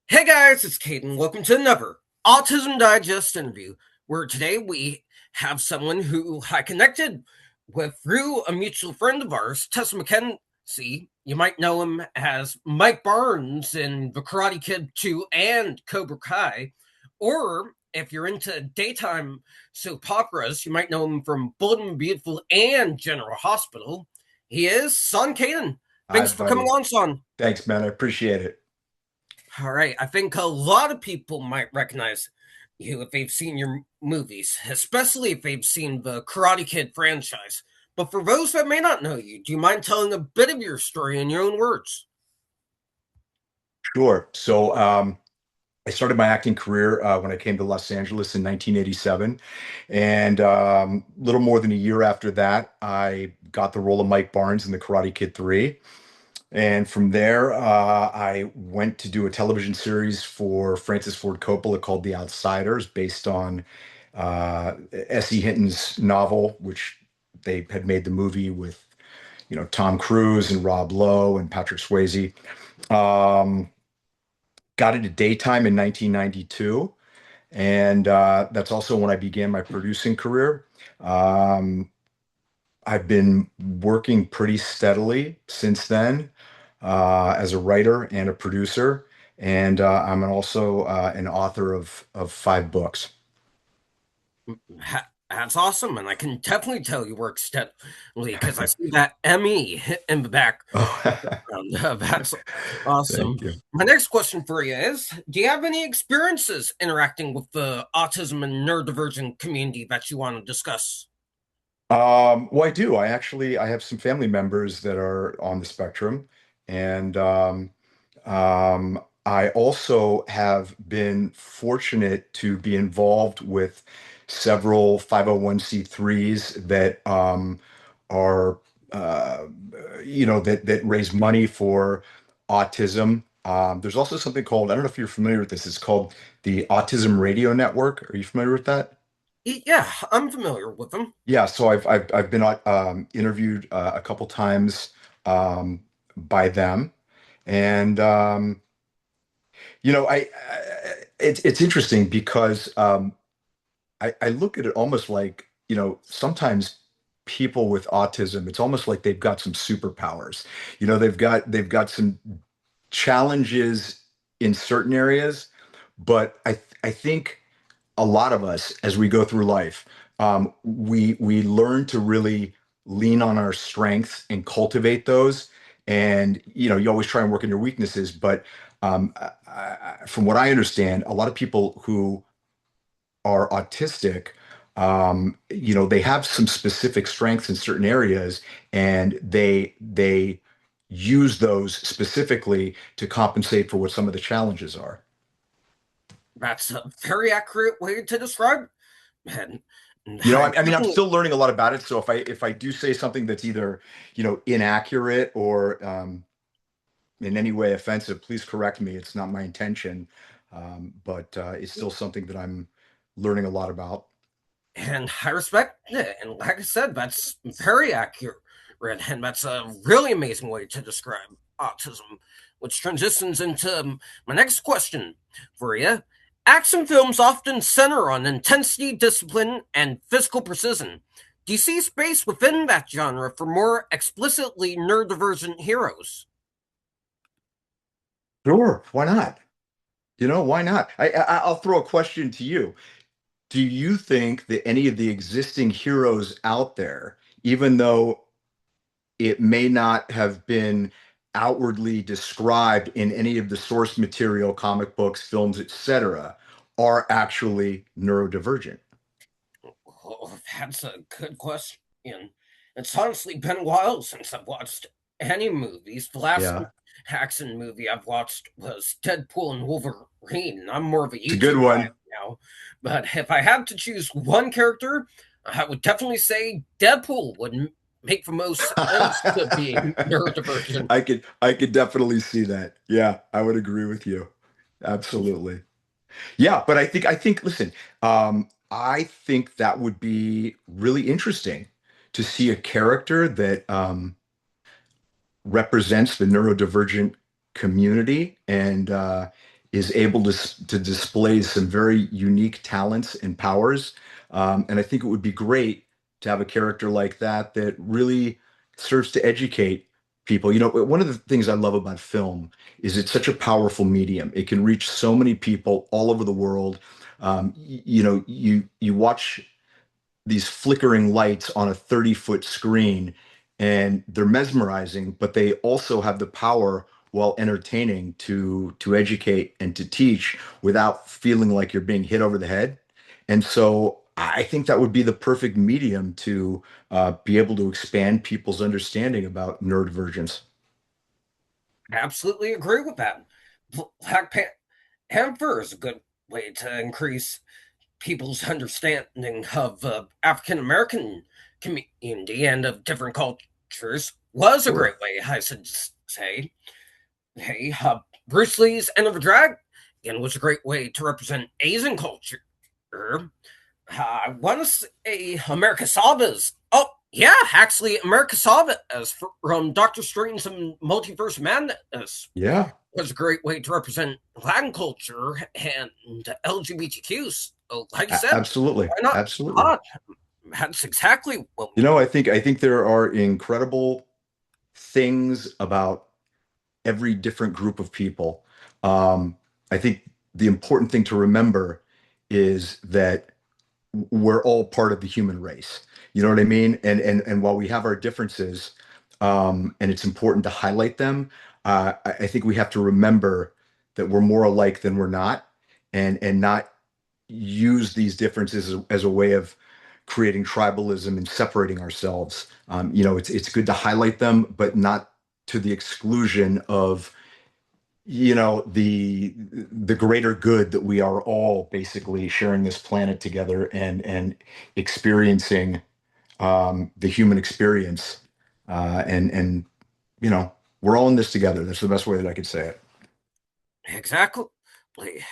Hey guys, it's Caden. Welcome to another Autism Digest interview, where today we have someone who I connected with through a mutual friend of ours, Tessa McKenzie. You might know him as Mike Barnes in The Karate Kid 2 and Cobra Kai. Or if you're into daytime soap operas, you might know him from Bold and Beautiful and General Hospital. He is Sean Kanan. Hi, Thanks for coming buddy. on, Sean. Thanks, man. I appreciate it. All right. I think a lot of people might recognize you if they've seen your movies, especially if they've seen the Karate Kid franchise. But for those that may not know you, do you mind telling a bit of your story in your own words? Sure. I started my acting career when I came to Los Angeles in 1987. And little more than a year after that, I got the role of Mike Barnes in The Karate Kid 3. And from there, I went to do a television series for Francis Ford Coppola called The Outsiders, based on S.E. Hinton's novel, which they had made the movie with, Tom Cruise and Rob Lowe and Patrick Swayze. Um, Got into daytime in 1992, and that's also when I began my producing career. Um, I've been working pretty steadily since then as a writer and a producer, and I'm also an author of 5 books. That's awesome, and I can definitely tell you work steadily because I see that ME in the back. Oh, That's awesome. thank you. My next question for you is: do you have any experiences interacting with the autism and neurodivergent community that you want to discuss? Well, I do. I have some family members that are on the spectrum, and I also have been fortunate to be involved with several 501(c)(3)s that are that raise money for autism. There's also something called, I don't know if you're familiar with this. It's called the Autism Radio Network. Are you familiar with that? Yeah, I'm familiar with them. Yeah, so I've been interviewed a couple times by them, and it's interesting because I look at it almost like, sometimes people with autism, it's almost like they've got some superpowers. They've got some challenges in certain areas, but I think a lot of us, as we go through life, we learn to really lean on our strengths and cultivate those. And you always try and work on your weaknesses, but from what I understand, a lot of people who are autistic, they have some specific strengths in certain areas, and they use those specifically to compensate for what some of the challenges are. That's a very accurate way to describe it. And I I mean, I'm definitely, still learning a lot about it. So if I do say something that's either, inaccurate or in any way offensive, please correct me. It's not my intention, but it's still something that I'm learning a lot about. and I respect it. And like I said, that's very accurate. And that's a really amazing way to describe autism, which transitions into my next question for you. Action films often center on intensity, discipline, and physical precision. Do you see space within that genre for more explicitly neurodivergent heroes? Sure, why not? Why not? I'll throw a question to you. Do you think that any of the existing heroes out there, even though it may not have been outwardly described in any of the source material, comic books, films, etc., are actually neurodivergent? Oh, that's a good question. It's honestly been a while since I've watched any movies. The last Yeah, action movie I've watched was Deadpool and Wolverine. I'm more of a it's a good YouTube guy one. now. But if I had to choose one character, I would definitely say Deadpool would make the most sense to being neurodivergent. I could definitely see that. Yeah, I would agree with you. Absolutely. Yeah, but I think listen, I think that would be really interesting to see a character that represents the neurodivergent community and is able to display some very unique talents and powers. And I think it would be great to have a character like that that really serves to educate people. You know, one of the things I love about film is it's such a powerful medium. It can reach so many people all over the world. You know, you watch these flickering lights on a 30-foot screen, and they're mesmerizing, but they also have the power while entertaining to educate and to teach without feeling like you're being hit over the head. And so I think that would be the perfect medium to be able to expand people's understanding about neurodivergence. Absolutely agree with that. Black Panther is a good way to increase people's understanding of African American community and of different cultures. Was a great Sure. way, I should say. Hey, Bruce Lee's End of a Dragon was a great way to represent Asian culture. I want to say America Saba's. Oh, yeah, actually, America Saba as from Doctor Strange and Multiverse Madness Yeah, was a great way to represent Latin culture and LGBTQs. Oh, like you said, absolutely. why not? Absolutely. Ah, that's exactly what You we know, need. I think there are incredible things about every different group of people. Um, I think the important thing to remember is that we're all part of the human race. You know what I mean? And while we have our differences, and it's important to highlight them, I think we have to remember that we're more alike than we're not, and not use these differences as a way of creating tribalism and separating ourselves. You know, it's good to highlight them, but not to the exclusion of, you know, the greater good that we are all basically sharing this planet together and experiencing the human experience. And you know, we're all in this together. That's the best way that I could say it. Exactly.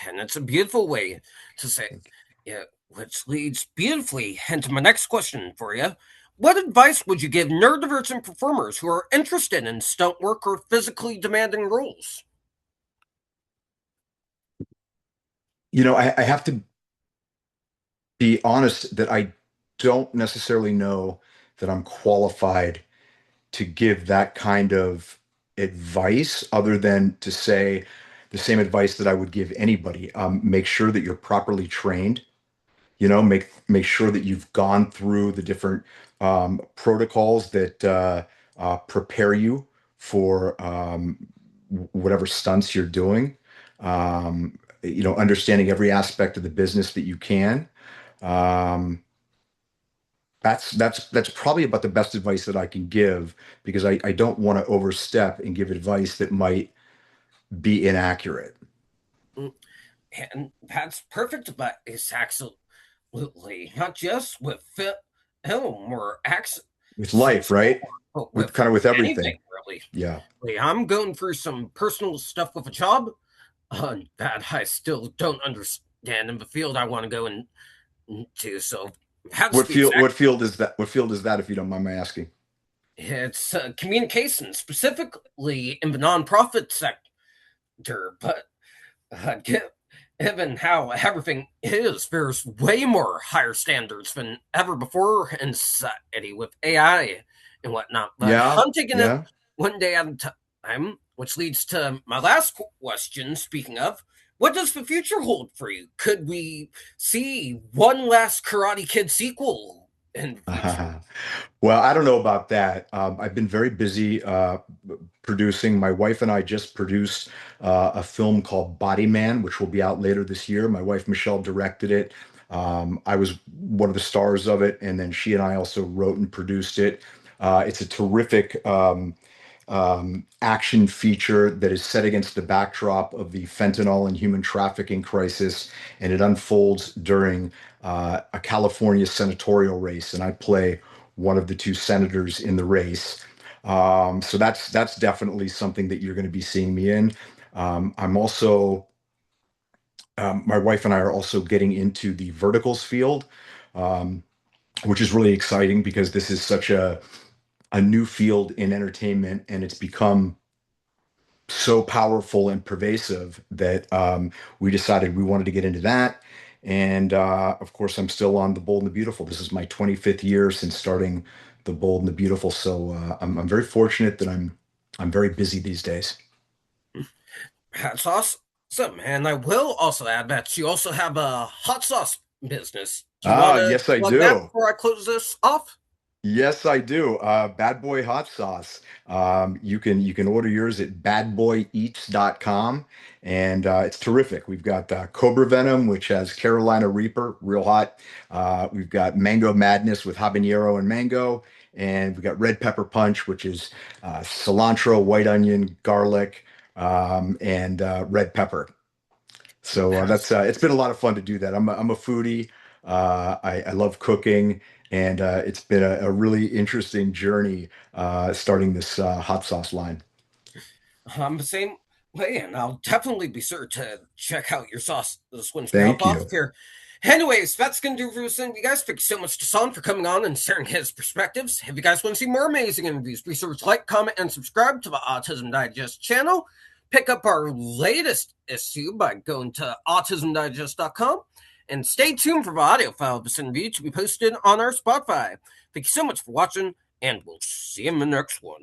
And it's a beautiful way to say it. Yeah, which leads beautifully into my next question for you. What advice would you give neurodivergent performers who are interested in stunt work or physically demanding roles? You know, I have to be honest that I don't necessarily know that I'm qualified to give that kind of advice other than to say the same advice that I would give anybody. Make sure that you're properly trained. You know, make sure that you've gone through the different protocols that prepare you for whatever stunts you're doing. You know, understanding every aspect of the business that you can. Um, that's probably about the best advice that I can give because I don't want to overstep and give advice that might be inaccurate. Mm, and that's perfect, but it's absolutely not just with film or action With life, scenes, right? but With with kind of with anything everything. really. Yeah. I'm going through some personal stuff with a job that I still don't understand in the field I want to go into. So that's What the field exact. what field is that? What field is that if you don't mind my asking? It's communication, specifically in the nonprofit sector. But uh, given how everything is, there's way more higher standards than ever before in society with AI and whatnot. But Yeah. I'm taking it Yeah. one day at a time, which leads to my last question. Speaking of, what does the future hold for you? Could we see one last Karate Kid sequel in the future? Well, I don't know about that. I've been very busy producing. My wife and I just produced a film called Body Man, which will be out later this year. My wife Michelle directed it. I was one of the stars of it, and then she and I also wrote and produced it. It's a terrific action feature that is set against the backdrop of the fentanyl and human trafficking crisis, and it unfolds during a California senatorial race, and I play one of the two senators in the race. So that's definitely something that you're going to be seeing me in. I'm also My wife and I are also getting into the verticals field, um, which is really exciting because this is such a new field in entertainment, and it's become so powerful and pervasive that we decided we wanted to get into that. And of course, I'm still on The Bold and the Beautiful. This is my 25th year since starting The Bold and the Beautiful. So I'm very fortunate that I'm very busy these days. That's awesome. And I will also add that you also have a hot sauce business. Do you want Ah, to yes, I plug that do. before I close this off? Yes, I do. Bad Boy Hot Sauce. You can order yours at badboyeats.com, and it's terrific. We've got Cobra Venom, which has Carolina Reaper, real hot. We've got Mango Madness with habanero and mango, and we've got Red Pepper Punch, which is cilantro, white onion, garlic, and red pepper. So that's it's been a lot of fun to do that. I'm a foodie. I love cooking, and it's been a really interesting journey starting this hot sauce line. I'm the same way, and I'll definitely be sure to check out your sauce this one's gonna help Thank off you. here. Anyways, that's gonna do for this interview, guys. Thank you so much to Sean for coming on and sharing his perspectives. If you guys want to see more amazing interviews, be sure to like, comment, and subscribe to the Autism Digest channel. Pick up our latest issue by going to autismdigest.com. And stay tuned for the audio file of this interview to be posted on our Spotify. Thank you so much for watching, and we'll see you in the next one.